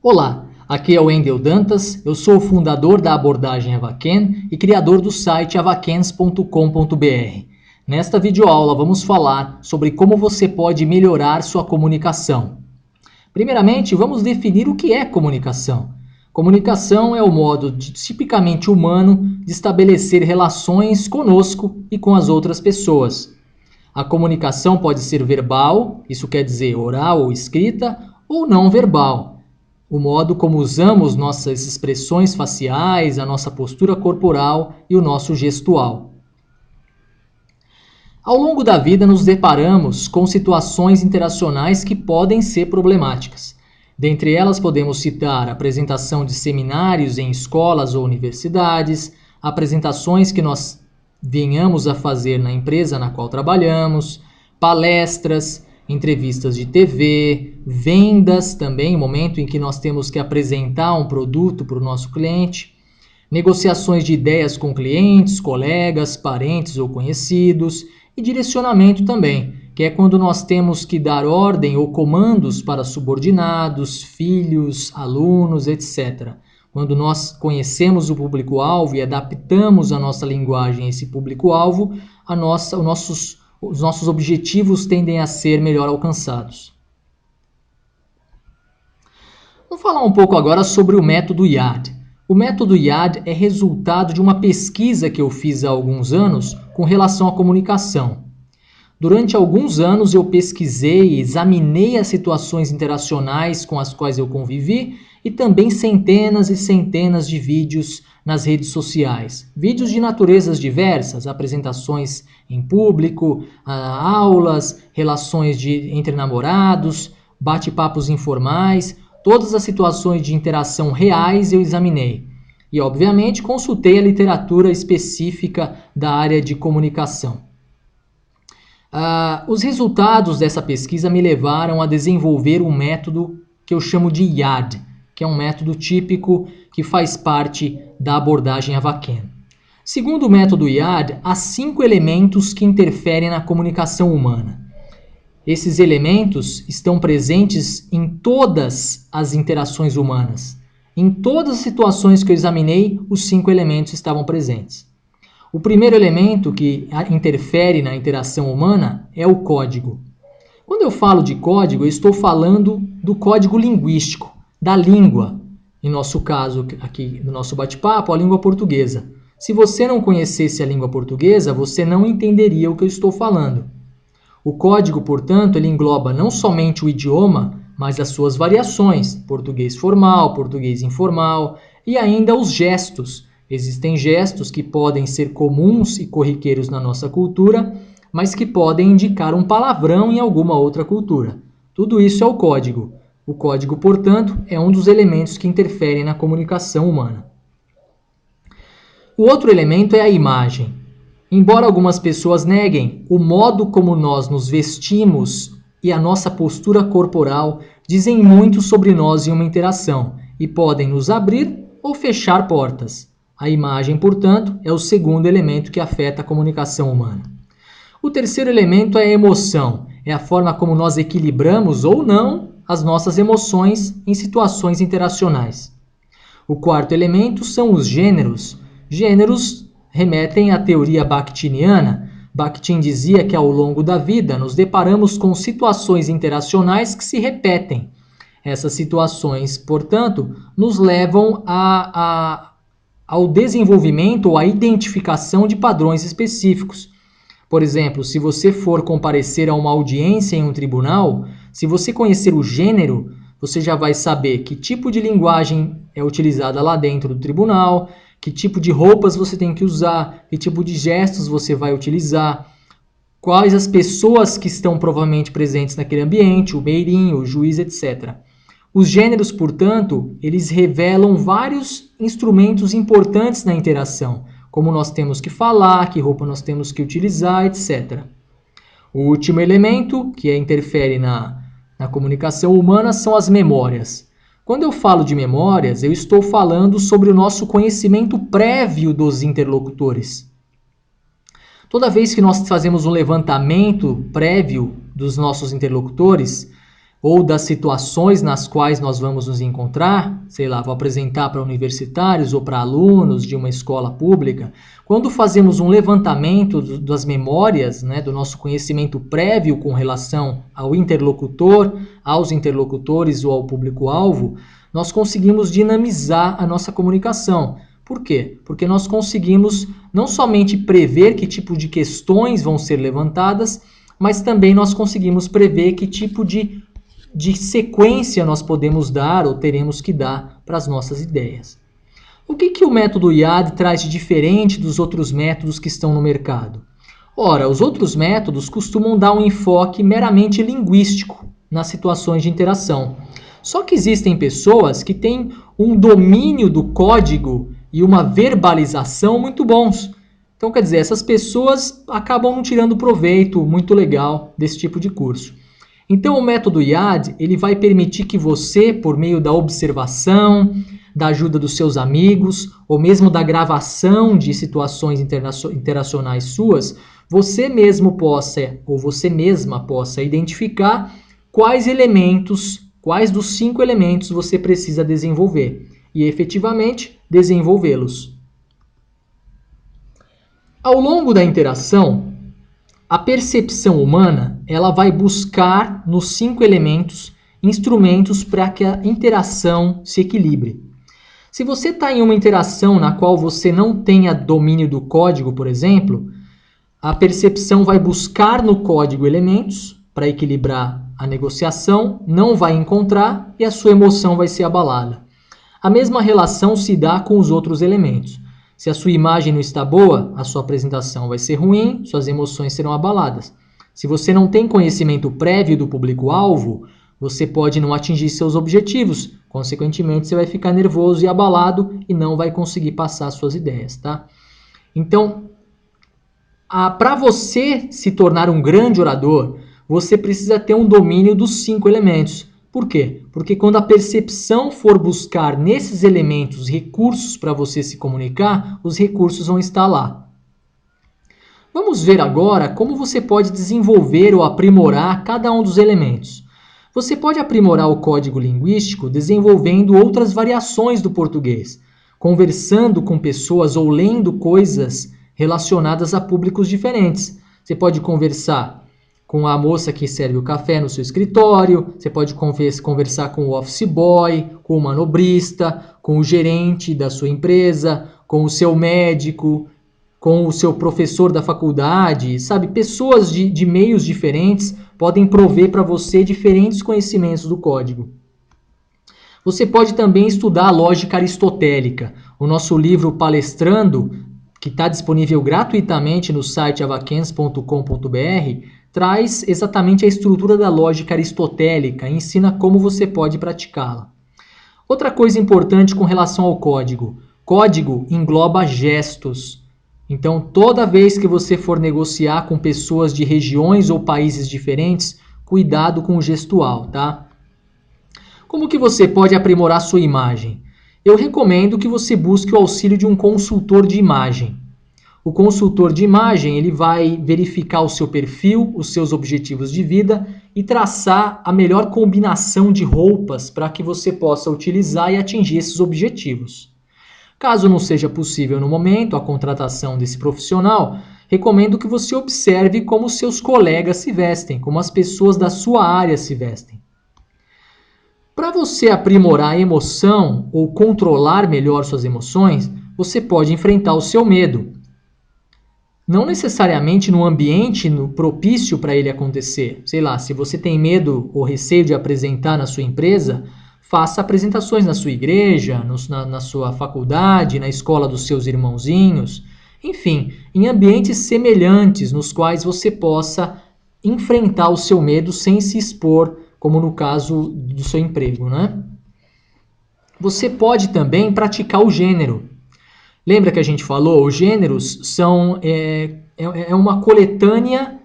Olá, aqui é o Wendel Dantas, eu sou o fundador da abordagem Avaken e criador do site avakens.com.br. Nesta videoaula vamos falar sobre como você pode melhorar sua comunicação. Primeiramente, vamos definir o que é comunicação. Comunicação é o modo tipicamente humano de estabelecer relações conosco e com as outras pessoas. A comunicação pode ser verbal, isso quer dizer oral ou escrita, ou não verbal. O modo como usamos nossas expressões faciais, a nossa postura corporal e o nosso gestual. Ao longo da vida, nos deparamos com situações interacionais que podem ser problemáticas. Dentre elas, podemos citar a apresentação de seminários em escolas ou universidades, apresentações que nós venhamos a fazer na empresa na qual trabalhamos, palestras, entrevistas de TV, vendas também, o momento em que nós temos que apresentar um produto para o nosso cliente, negociações de ideias com clientes, colegas, parentes ou conhecidos e direcionamento também, que é quando nós temos que dar ordem ou comandos para subordinados, filhos, alunos, etc. Quando nós conhecemos o público-alvo e adaptamos a nossa linguagem a esse público-alvo, os nossos objetivos tendem a ser melhor alcançados. Vamos falar um pouco agora sobre o método IAD. O método IAD é resultado de uma pesquisa que eu fiz há alguns anos com relação à comunicação. Durante alguns anos eu pesquisei e examinei as situações interacionais com as quais eu convivi e também centenas e centenas de vídeos nas redes sociais. Vídeos de naturezas diversas, apresentações em público, aulas, relações entre namorados, bate-papos informais, todas as situações de interação reais eu examinei. E, obviamente, consultei a literatura específica da área de comunicação. Os resultados dessa pesquisa me levaram a desenvolver um método que eu chamo de IAD, que é um método típico que faz parte da abordagem Avaken. Segundo o método IAD, há 5 elementos que interferem na comunicação humana. Esses elementos estão presentes em todas as interações humanas. Em todas as situações que eu examinei, os 5 elementos estavam presentes. O primeiro elemento que interfere na interação humana é o código. Quando eu falo de código, eu estou falando do código linguístico, da língua. Em nosso caso, aqui no nosso bate-papo, a língua portuguesa. Se você não conhecesse a língua portuguesa, você não entenderia o que eu estou falando. O código, portanto, ele engloba não somente o idioma, mas as suas variações, português formal, português informal e ainda os gestos. Existem gestos que podem ser comuns e corriqueiros na nossa cultura, mas que podem indicar um palavrão em alguma outra cultura. Tudo isso é o código. O código, portanto, é um dos elementos que interferem na comunicação humana. O outro elemento é a imagem. Embora algumas pessoas neguem, o modo como nós nos vestimos e a nossa postura corporal dizem muito sobre nós em uma interação e podem nos abrir ou fechar portas. A imagem, portanto, é o segundo elemento que afeta a comunicação humana. O terceiro elemento é a emoção. É a forma como nós equilibramos ou não as nossas emoções em situações interacionais. O quarto elemento são os gêneros. Gêneros remetem à teoria bakhtiniana. Bakhtin dizia que ao longo da vida nos deparamos com situações interacionais que se repetem. Essas situações, portanto, nos levam ao desenvolvimento ou à identificação de padrões específicos. Por exemplo, se você for comparecer a uma audiência em um tribunal, se você conhecer o gênero, você já vai saber que tipo de linguagem é utilizada lá dentro do tribunal, que tipo de roupas você tem que usar, que tipo de gestos você vai utilizar, quais as pessoas que estão provavelmente presentes naquele ambiente, o beirinho, o juiz, etc. Os gêneros, portanto, eles revelam vários instrumentos importantes na interação, como nós temos que falar, que roupa nós temos que utilizar, etc. O último elemento que interfere na comunicação humana são as memórias. Quando eu falo de memórias, eu estou falando sobre o nosso conhecimento prévio dos interlocutores. Toda vez que nós fazemos um levantamento prévio dos nossos interlocutores, ou das situações nas quais nós vamos nos encontrar, sei lá, vou apresentar para universitários ou para alunos de uma escola pública, quando fazemos um levantamento das memórias, né, do nosso conhecimento prévio com relação ao interlocutor, aos interlocutores ou ao público-alvo, nós conseguimos dinamizar a nossa comunicação. Por quê? Porque nós conseguimos não somente prever que tipo de questões vão ser levantadas, mas também nós conseguimos prever que tipo de sequência nós podemos dar ou teremos que dar para as nossas ideias. O que o método IAD traz de diferente dos outros métodos que estão no mercado? Ora, os outros métodos costumam dar um enfoque meramente linguístico nas situações de interação. Só que existem pessoas que têm um domínio do código e uma verbalização muito bons. Então, quer dizer, essas pessoas acabam tirando proveito muito legal desse tipo de curso. Então, o método IAD, ele vai permitir que você, por meio da observação, da ajuda dos seus amigos, ou mesmo da gravação de situações interacionais suas, você mesmo possa, ou você mesma possa identificar quais dos 5 elementos você precisa desenvolver e efetivamente desenvolvê-los. Ao longo da interação, a percepção humana ela vai buscar nos 5 elementos instrumentos para que a interação se equilibre. Se você está em uma interação na qual você não tenha domínio do código, por exemplo, a percepção vai buscar no código elementos para equilibrar a negociação, não vai encontrar e a sua emoção vai ser abalada. A mesma relação se dá com os outros elementos. Se a sua imagem não está boa, a sua apresentação vai ser ruim, suas emoções serão abaladas. Se você não tem conhecimento prévio do público-alvo, você pode não atingir seus objetivos. Consequentemente, você vai ficar nervoso e abalado e não vai conseguir passar suas ideias, tá? Então, para você se tornar um grande orador, você precisa ter um domínio dos 5 elementos. Por quê? Porque quando a percepção for buscar nesses elementos recursos para você se comunicar, os recursos vão estar lá. Vamos ver agora como você pode desenvolver ou aprimorar cada um dos elementos. Você pode aprimorar o código linguístico desenvolvendo outras variações do português, conversando com pessoas ou lendo coisas relacionadas a públicos diferentes. Você pode conversar com a moça que serve o café no seu escritório, você pode conversar com o office boy, com o manobrista, com o gerente da sua empresa, com o seu médico, com o seu professor da faculdade, sabe? Pessoas de meios diferentes podem prover para você diferentes conhecimentos do código. Você pode também estudar a lógica aristotélica. O nosso livro Palestrando, que está disponível gratuitamente no site avaquens.com.br, traz exatamente a estrutura da lógica aristotélica e ensina como você pode praticá-la. Outra coisa importante com relação ao código. Código engloba gestos. Então, toda vez que você for negociar com pessoas de regiões ou países diferentes, cuidado com o gestual, tá? Como que você pode aprimorar sua imagem? Eu recomendo que você busque o auxílio de um consultor de imagem. O consultor de imagem ele vai verificar o seu perfil, os seus objetivos de vida e traçar a melhor combinação de roupas para que você possa utilizar e atingir esses objetivos. Caso não seja possível no momento a contratação desse profissional, recomendo que você observe como seus colegas se vestem, como as pessoas da sua área se vestem. Para você aprimorar a emoção ou controlar melhor suas emoções, você pode enfrentar o seu medo. Não necessariamente no ambiente propício para ele acontecer. Sei lá, se você tem medo ou receio de apresentar na sua empresa, faça apresentações na sua igreja, na sua faculdade, na escola dos seus irmãozinhos. Enfim, em ambientes semelhantes nos quais você possa enfrentar o seu medo sem se expor, como no caso do seu emprego, né? Você pode também praticar o gênero. Lembra que a gente falou? Os gêneros são uma coletânea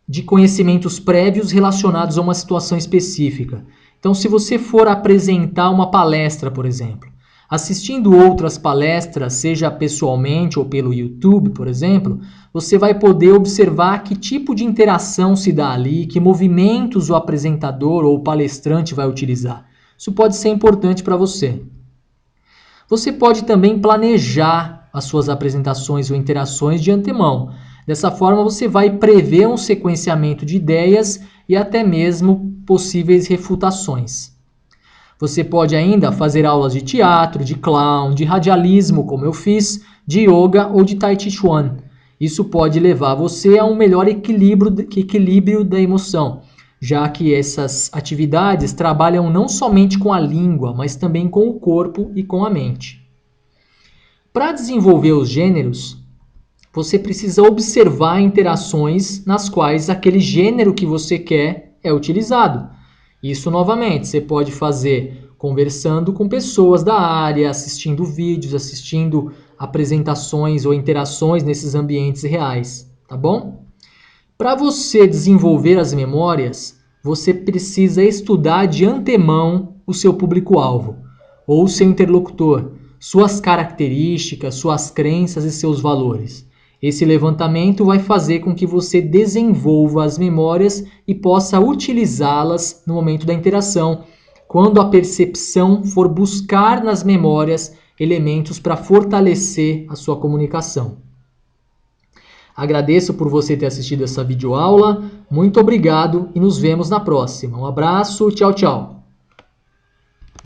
de conhecimentos prévios relacionados a uma situação específica. Então, se você for apresentar uma palestra, por exemplo, Assistindo outras palestras, seja pessoalmente ou pelo YouTube, por exemplo, você vai poder observar que tipo de interação se dá ali, que movimentos o apresentador ou o palestrante vai utilizar. Isso pode ser importante para você. Você pode também planejar as suas apresentações ou interações de antemão. Dessa forma, você vai prever um sequenciamento de ideias e até mesmo possíveis refutações. Você pode ainda fazer aulas de teatro, de clown, de radialismo, como eu fiz, de yoga ou de tai chi chuan. Isso pode levar você a um melhor equilíbrio da emoção, já que essas atividades trabalham não somente com a língua, mas também com o corpo e com a mente. Para desenvolver os gêneros, você precisa observar interações nas quais aquele gênero que você quer é utilizado. Isso, novamente, você pode fazer conversando com pessoas da área, assistindo vídeos, assistindo apresentações ou interações nesses ambientes reais, tá bom? Para você desenvolver as memórias, você precisa estudar de antemão o seu público-alvo, ou o seu interlocutor, suas características, suas crenças e seus valores. Esse levantamento vai fazer com que você desenvolva as memórias e possa utilizá-las no momento da interação, quando a percepção for buscar nas memórias elementos para fortalecer a sua comunicação. Agradeço por você ter assistido essa videoaula, muito obrigado e nos vemos na próxima. Um abraço, tchau, tchau!